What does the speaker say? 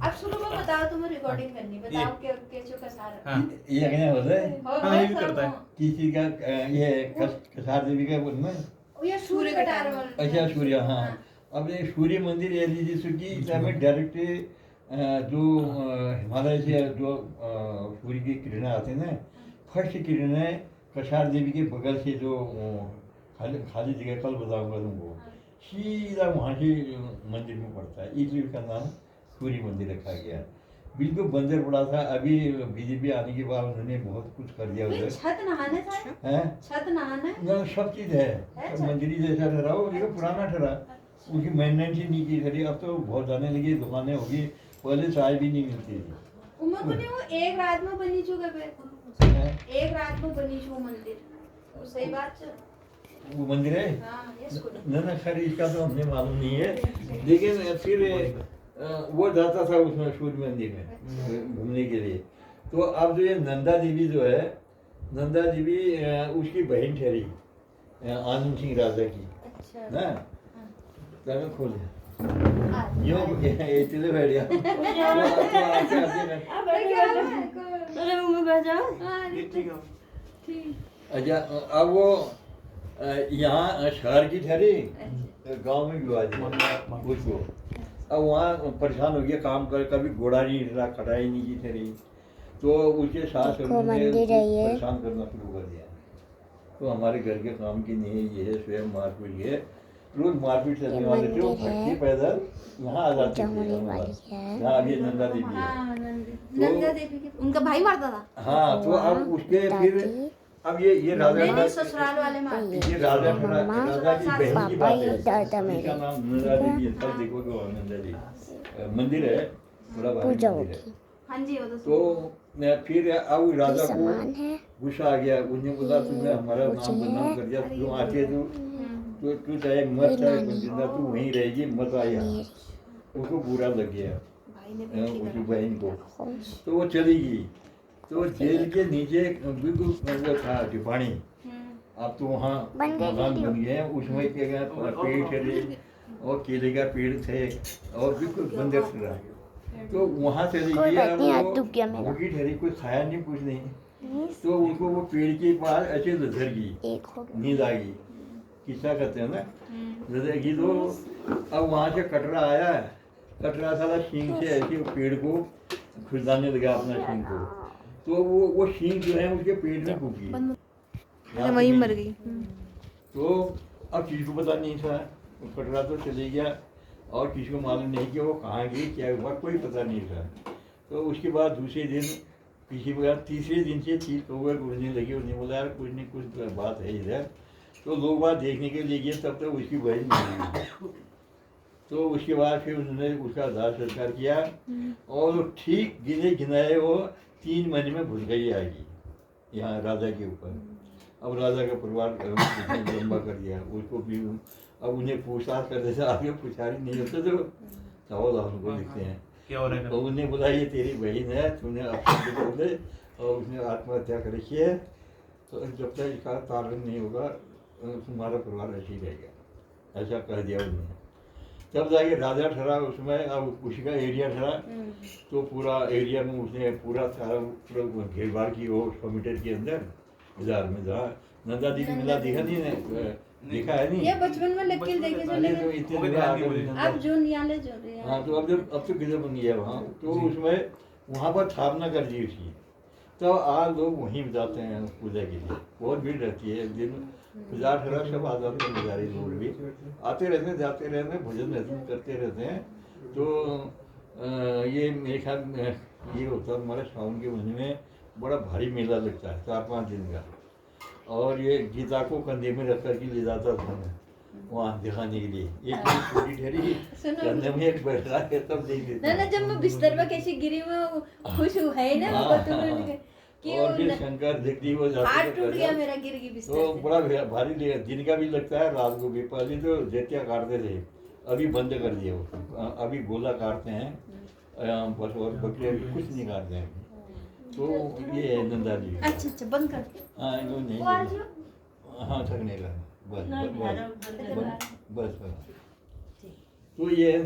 आप शुरू में बताओ, तुम्हें रिकॉर्डिंग करनी, बताओ केचो कसार। हाँ ये क्या होता है हाँ ये भी करता है। किसी का ये कसार देवी का बोलना है ये सूर्य कटार वाला। अच्छा सूर्य हाँ अब ये सूर्य मंदिर एल जी सुकी में डायरेक्ट जो हिमालय से जो सूर्य की किरणें आती हैं ना फर्स्ट किरणें कसार देवी के बगल से जो खाली खाली जगह कल बताऊंगा तुमको सीधा वहाँ से मंदिर में पड़ता है इसलिए उसका नाम सूर्य मंदिर रखा गया बिल्कुल बंजर पड़ा था अभी बीजेपी आने के बाद उन्होंने बहुत कुछ कर दिया उधर छत नहाने था, हैं छत नहाने ना सब चीज़ है सब मंदिर ही जैसा ठहरा वो लेकिन पुराना ठहरा उसकी मेंटेनेंस ही नहीं की खड़ी अब तो बहुत जाने लगी दुकानें होगी पहले चाय भी नहीं मिलती थी उम्र को नहीं वो एक रात में बनी चुका पे हैं? एक रात में बनी चु मंदिर वो सही बात है। वो मंदिर है हाँ ये स्कूल ना खैर इसका तो हमने मालूम नहीं है लेकिन फिर वो जाता था उसमें सूर्य मंदिर में घूमने के लिए तो अब जो ये नंदा देवी जो है नंदा देवी उसकी बहन ठहरी आनंद सिंह राजा की अच्छा ना जाकर खोल हाँ, यो चले बैठ गया अरे मुंह में बैठ जाओ। हाँ, ये ठीक है। ठीक। अच्छा अब वो यहाँ शहर की ठहरी गांव में विवाह थी उसको अब वहाँ परेशान हो गया काम कर कभी घोड़ा नहीं हिला कटाई नहीं की ठहरी तो उसके साथ उन्होंने परेशान करना शुरू कर दिया तो हमारे घर के काम की नहीं ये है स्वयं मारपीट है रोज मारपीट करने वाले थे वो भटके पैदल यहाँ आ जाते थे यहाँ अभी नंदा देवी है हाँ, नंदा देवी के उनका भाई मारता था। हाँ तो अब उसके फिर अब ये राजा नहीं नहीं ससुराल वाले मारते। ये राजा राजा की बहन की बात है इसका नाम नंदा देवी है कल हाँ। देखोगे वहाँ नंदा देवी मंदिर है बड़ा भारी मंदिर है हाँ जी वो तो फिर अब राजा को गुस्सा आ गया उसने बोला तुमने हमारा नाम बदनाम कर दिया तुम आके तो तू चाहे मर चाहे जिंदा तू वहीं रहेगी मत आ यहाँ उसको बुरा लग गया उसकी बहन को तो वो चली गई तो जेल के नीचे बिल्कुल वो था टिपाणी अब तो वहाँ मकान बन गए हैं उसमें क्या गया पेड़ थे और केले का पेड़ थे और बिल्कुल बंदर से रहा तो वहाँ चली गई अब वो भूखी ठहरी कोई खाया नहीं कुछ नहीं तो उनको वो पेड़ के पास ऐसे नजर गई नींद आ गई किस्सा कहते हैं ना नजर गई तो अब वहाँ से कटरा आया कटरा साला सींग से ऐसे पेड़ को खुदाने लगा अपना सींग को तो वो सींग जो है उसके पेट में घुस गई वहीं मर गई। तो अब किसी को पता नहीं था वो कटरा तो चले गया और किसी को मालूम नहीं कि वो कहाँ गई क्या हुआ कोई पता नहीं था तो उसके बाद दूसरे दिन किसी को तीसरे दिन से ठीक होकर घुसने लगी उसने बोला यार कुछ नहीं कुछ बात है इधर तो लोग बात देखने के लिए गए तब तक उसकी बहन मिल गई तो उसके बाद फिर उन्होंने उसका दाह संस्कार किया और ठीक गिने गिनाए वो 3 महीने में घुस गई आएगी यहाँ राजा के ऊपर अब राजा का परिवार लंबा कर दिया उसको भी अब उन्हें पूछताछ करते थे आगे पुछारी नहीं होते तो सवाल उनको लिखते हैं क्या हो रहा है? तो उन्हें बोला ये तेरी बहन है तूने अपने बोले और उसने आत्महत्या कर रखी है तो जब तक इसका तारण नहीं होगा तुम्हारा परिवार ऐसे ही रहेगा ऐसा कह दिया उन्होंने तब जाके राजा ठहरा उसमें अब उसी का एरिया ठहरा तो पूरा एरिया में उसने पूरा सारा पूरा घेरबार की वो 100 मीटर के अंदर बाजार में जहाँ नंदा देवी मिला देखा नहीं है देखा है नहीं ये बचपन में लेकिन देखे चले तो गए। इतने जगह आ गए अब जो नियाले जो रहे हैं। हाँ तो अब तो किधर बन गया वहाँ तो उसमें वहाँ पर स्थापना कर दी उसकी तो आज लोग वहीं जाते हैं पूजा के लिए बहुत भीड़ रहती है दिन बाजार ठहरा सब आ जाते हैं बाजारी लोग भी आते रहते हैं जाते रहते हैं भोजन महसूस करते रहते हैं तो ये मेरे ख्याल में ये होता है हमारे सावन के महीने में बड़ा भारी मेला लगता है 4-5 दिन का और ये गीता को कंधे में रख कर के ले जाता था मैं वहाँ दिखाने के लिए एक छोटी ठहरी कंधे में एक बैठा है तब देख लेते ना जब मैं बिस्तर पर कैसी गिरी में खुश है ना वो तुमने कि और फिर शंकर देखती वो हाथ टूट गया मेरा गिर गई बिस्तर तो से। बड़ा भारी दिन का भी लगता है रात को भी पहले तो जेतिया काटते थे अभी बंद कर दिया वो अभी गोला काटते हैं बस और बकरे अभी कुछ नहीं काटते हैं तो ये है नंदा जी अच्छा बंद कर हाँ इनको नहीं हाँ थकने का बस बस बस बस बस तो ये है